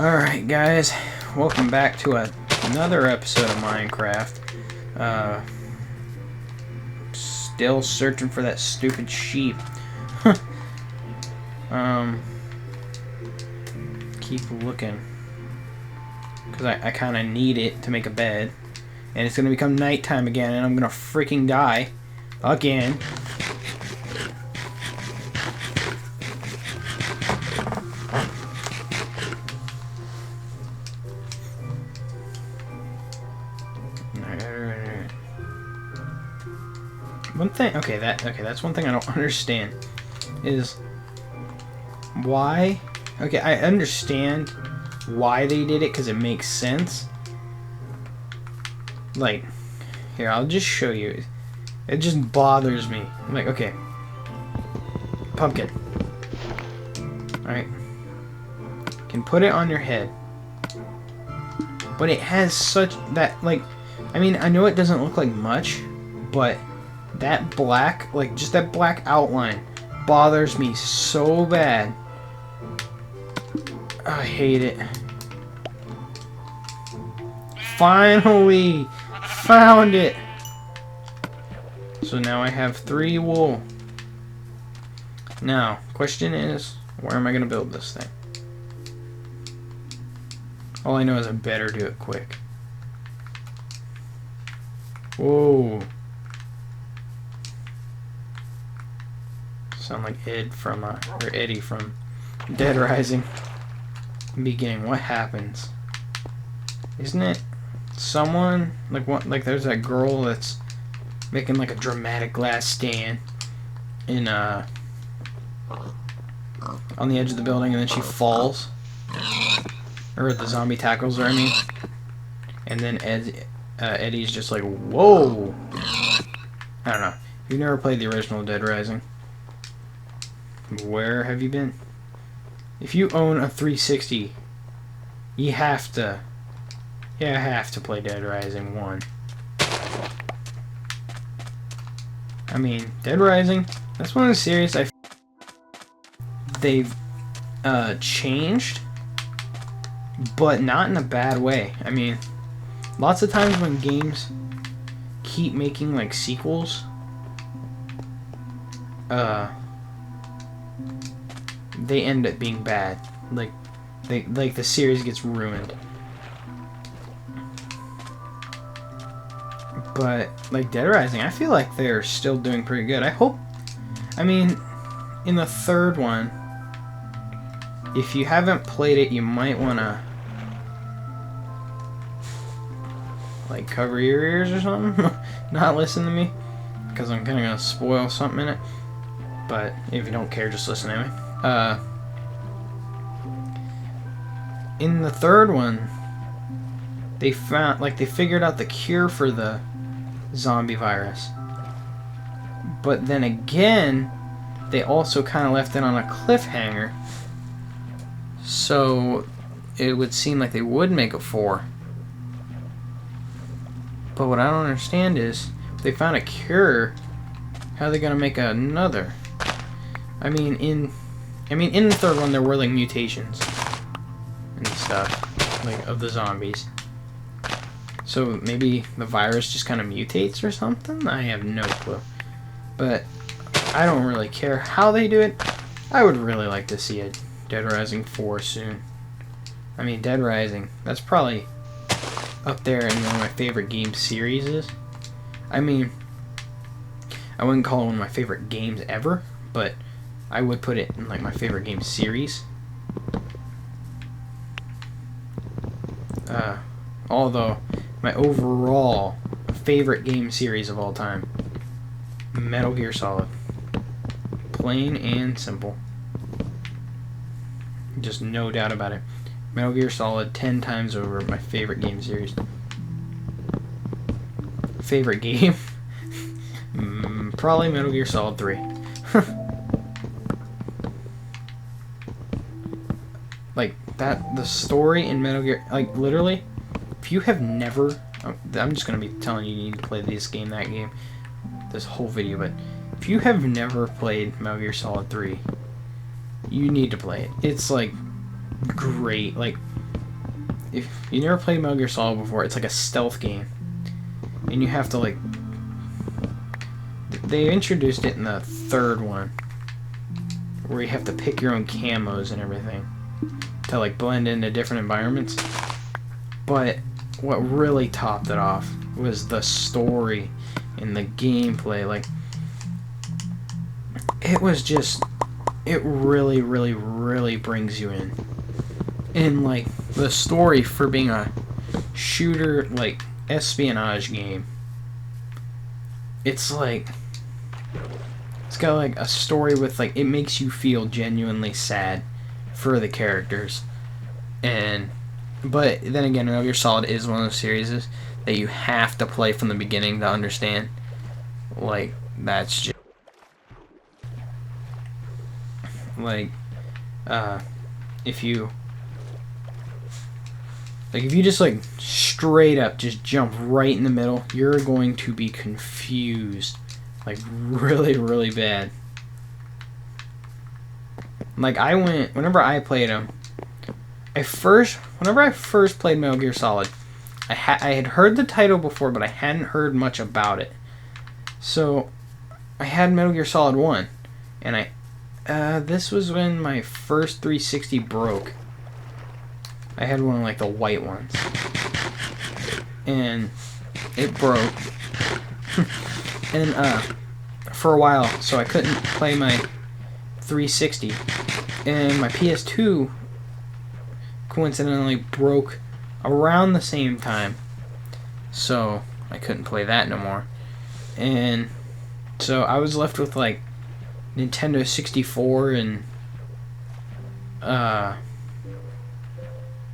Alright guys, welcome back to another episode of Minecraft. Still searching for that stupid sheep. Keep looking. Because I kind of need it to make a bed. And it's going to become nighttime again and I'm going to freaking die. Again. One thing, that's one thing I don't understand is why. Okay, I understand why they did it because it makes sense. Like, here, I'll just show you. It just bothers me. I'm like, okay, pumpkin. All right, can put it on your head, but it has such that like, I mean, I know it doesn't look like much, but that black, like just that black outline bothers me so bad. I hate it. Finally found it. So now I have 3 wool. Now, question is, where am I going to build this thing? All I know is I better do it quick. Whoa. Sound like Ed from, or Eddie from Dead Rising. Beginning, what happens? Isn't it someone, like what, like there's that girl that's making like a dramatic last stand in, on the edge of the building and then she falls? Or the zombie tackles her, I mean. And then Eddie's just like, whoa! I don't know. You've never played the original Dead Rising. Where have you been? If you own a 360, you have to play Dead Rising 1. I mean, Dead Rising, that's one of the series they've changed, but not in a bad way. I mean, lots of times when games keep making like sequels, they end up being bad. Like the series gets ruined. But like Dead Rising, I feel like they're still doing pretty good. I hope. I mean, in the 3rd one, if you haven't played it, you might wanna like cover your ears or something. Not listen to me, because I'm kinda gonna spoil something in it. But if you don't care, just listen anyway. In the 3rd one, they figured out the cure for the zombie virus. But then again, they also kind of left it on a cliffhanger. So it would seem like they would make a 4. But what I don't understand is, if they found a cure, how are they gonna make another? I mean, in the 3rd one, there were like mutations and stuff, like of the zombies. So maybe the virus just kind of mutates or something? I have no clue. But I don't really care how they do it. I would really like to see a Dead Rising 4 soon. I mean, Dead Rising, that's probably up there in one of my favorite game series. I mean, I wouldn't call it one of my favorite games ever, but I would put it in like my favorite game series. Although my overall favorite game series of all time, Metal Gear Solid. Plain and simple. Just no doubt about it. Metal Gear Solid 10 times over, my favorite game series. Favorite game? Probably Metal Gear Solid 3. Like, the story in Metal Gear, like, literally, if you have never, I'm just going to be telling you need to play this game, that game, this whole video, but if you have never played Metal Gear Solid 3, you need to play it. It's, like, great. Like, if you never played Metal Gear Solid before, it's like a stealth game. And you have to, like... They introduced it in the third one, where you have to pick your own camos and everything to, like, blend into different environments. But what really topped it off was the story and the gameplay. Like, it was just... It really, really, really brings you in. And, like, the story for being a shooter, like, espionage game, it's like... It's got, like, a story with, like, it makes you feel genuinely sad for the characters. And... But, then again, Metal Gear Solid is one of those series that you have to play from the beginning to understand. Like, that's just... Like, if you just, like, straight up just jump right in the middle, you're going to be confused. Like, really, really bad. Like, whenever I played them, whenever I first played Metal Gear Solid, I had heard the title before, but I hadn't heard much about it. So, I had Metal Gear Solid 1, and this was when my first 360 broke. I had one of, like, the white ones. And it broke. And, for a while, so I couldn't play my 360. And my PS2 coincidentally broke around the same time. So, I couldn't play that no more. And so I was left with, like, Nintendo 64 and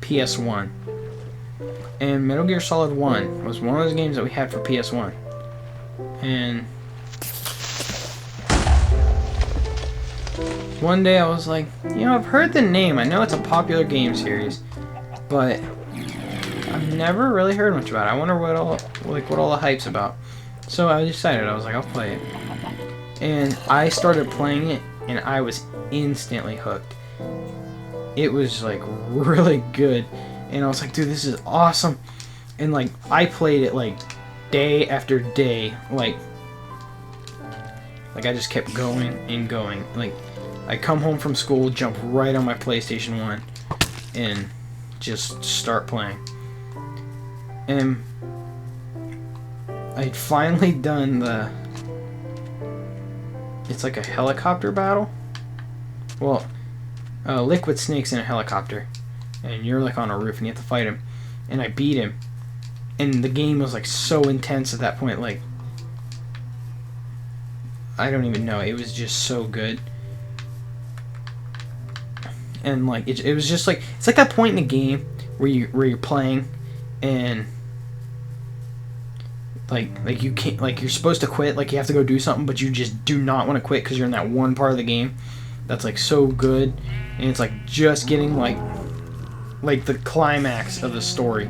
PS1. And Metal Gear Solid 1 was one of those games that we had for PS1. And one day I was like, you know, I've heard the name. I know it's a popular game series, but I've never really heard much about it. I wonder what all the hype's about. So I decided, I was like, I'll play it. And I started playing it, and I was instantly hooked. It was, like, really good. And I was like, dude, this is awesome. And, like, I played it, like, day after day. Like I just kept going and going. Like, I'd come home from school, jump right on my PlayStation 1, and just start playing. And I'd finally done it's like a helicopter battle. Well, Liquid Snake's in a helicopter, and you're, like, on a roof, and you have to fight him. And I beat him, and the game was, like, so intense at that point. Like, I don't even know. It was just so good. And, like, it was just like, it's like that point in the game where you're playing, and like you can't, like, you're supposed to quit, like you have to go do something, but you just do not want to quit because you're in that one part of the game that's, like, so good, and it's like just getting like the climax of the story.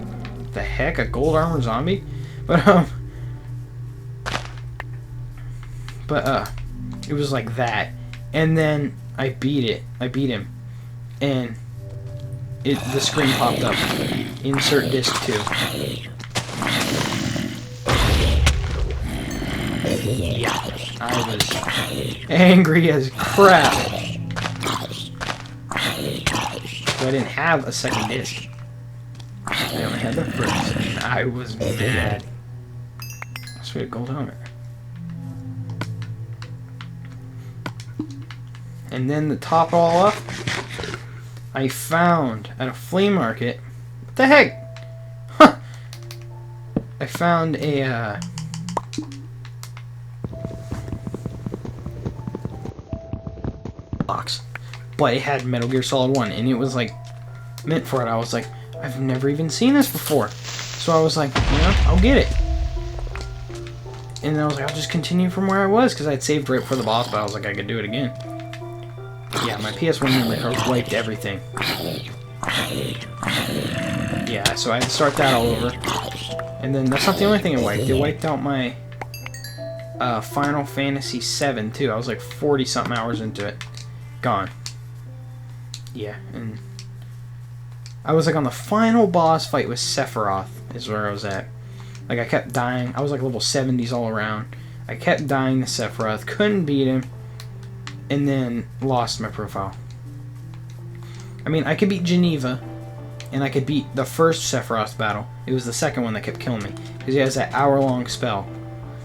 The heck, a gold armor zombie? But it was like that, and then I beat him, and the screen popped up. Insert disc 2. Yeah, I was angry as crap. So I didn't have a second disc. I only had the first, and I was mad. Sweet, gold helmet. And then to top it all up, I found at a flea market. What the heck? Huh. I found a box, but it had Metal Gear Solid 1, and it was, like, meant for it. I was like, I've never even seen this before. So I was like, you know, I'll get it. And then I was like, I'll just continue from where I was, because I'd saved right before the boss, but I was like, I could do it again. Yeah, my PS1 emulator wiped everything. Yeah, so I had to start that all over. And then that's not the only thing it wiped. It wiped out my Final Fantasy VII, too. I was like 40-something hours into it. Gone. Yeah, and I was like on the final boss fight with Sephiroth is where I was at. Like I kept dying. I was like level 70s all around. I kept dying to Sephiroth, couldn't beat him, and then lost my profile. I mean, I could beat Geneva, and I could beat the first Sephiroth battle. It was the second one that kept killing me, because he has that hour-long spell.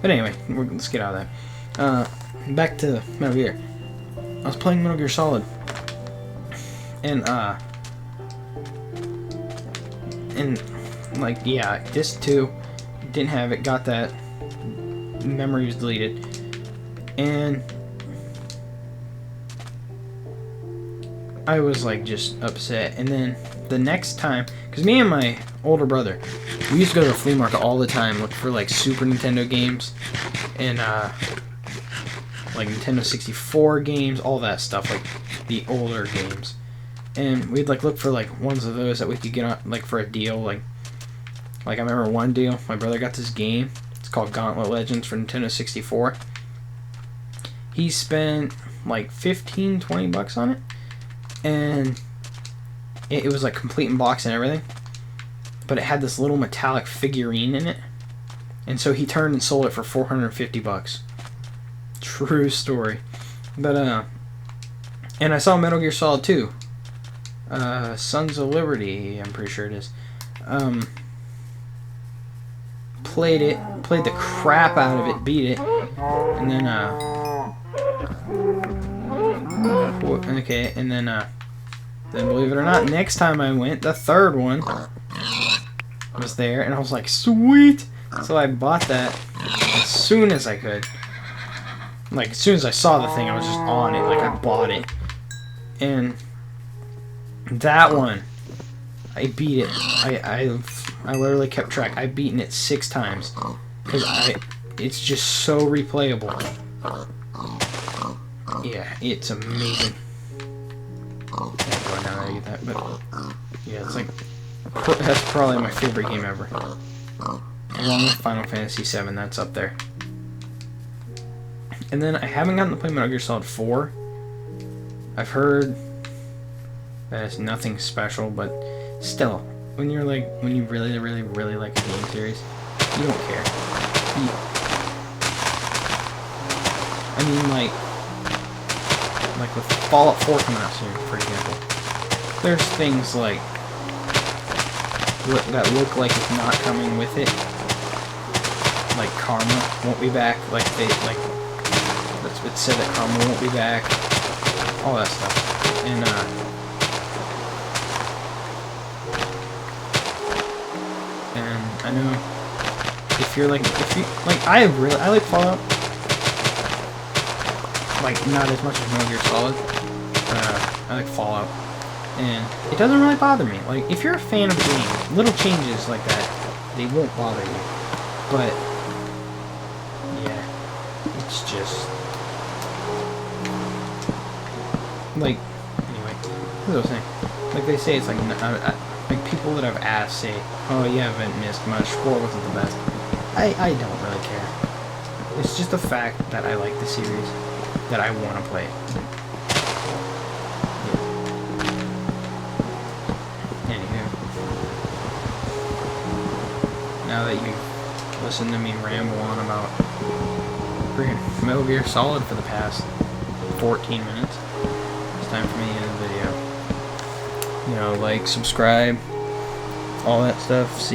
But anyway, let's get out of that. Back to Metal Gear. I was playing Metal Gear Solid, and like, yeah, disc 2, didn't have it, got that, memory was deleted, and I was like just upset. And then the next time, because me and my older brother, we used to go to the flea market all the time, look for like Super Nintendo games, and like Nintendo 64 games, all that stuff, like the older games. And we'd like look for like ones of those that we could get on like for a deal. Like I remember one deal, my brother got this game. It's called Gauntlet Legends for Nintendo 64. He spent like 15, 20 bucks on it, and it was like complete in box and everything. But it had this little metallic figurine in it, and so he turned and sold it for 450 bucks. True story. But and I saw Metal Gear Solid 2. Sons of Liberty, I'm pretty sure it is. Played the crap out of it, beat it, and then okay, and then believe it or not, next time I went, the third one was there, and I was like, sweet! So I bought that as soon as I could. Like, as soon as I saw the thing, I was just on it, like I bought it. And that one, I beat it. I literally kept track. I've beaten it 6 times because it's just so replayable. Yeah, it's amazing. Can't go down there and get that, but yeah, it's like that's probably my favorite game ever, along with Final Fantasy VII. That's up there. And then I haven't gotten to play Metal Gear Solid 4. I've heard that it's nothing special, but still, when you really, really, really like a game series, you don't care. I mean, like with Fallout 4 coming out soon, for example, there's things like that look like it's not coming with it, like Karma won't be back, it said that Karma won't be back, all that stuff, and I know if you I like Fallout, like not as much as Metal Gear Solid, I like Fallout, and it doesn't really bother me. Like if you're a fan of the game, little changes like that, they won't bother you, but yeah, it's just like, anyway, what was I saying? Like they say, it's like like people that I've asked say, oh, you haven't missed much, 4 wasn't the best. I don't really care. It's just the fact that I like the series, that I want to play it. Yeah. Anywho, now that you've listened to me ramble on about freaking Metal Gear Solid for the past 14 minutes, it's time for me to end the video. You know, like, subscribe, all that stuff. See you.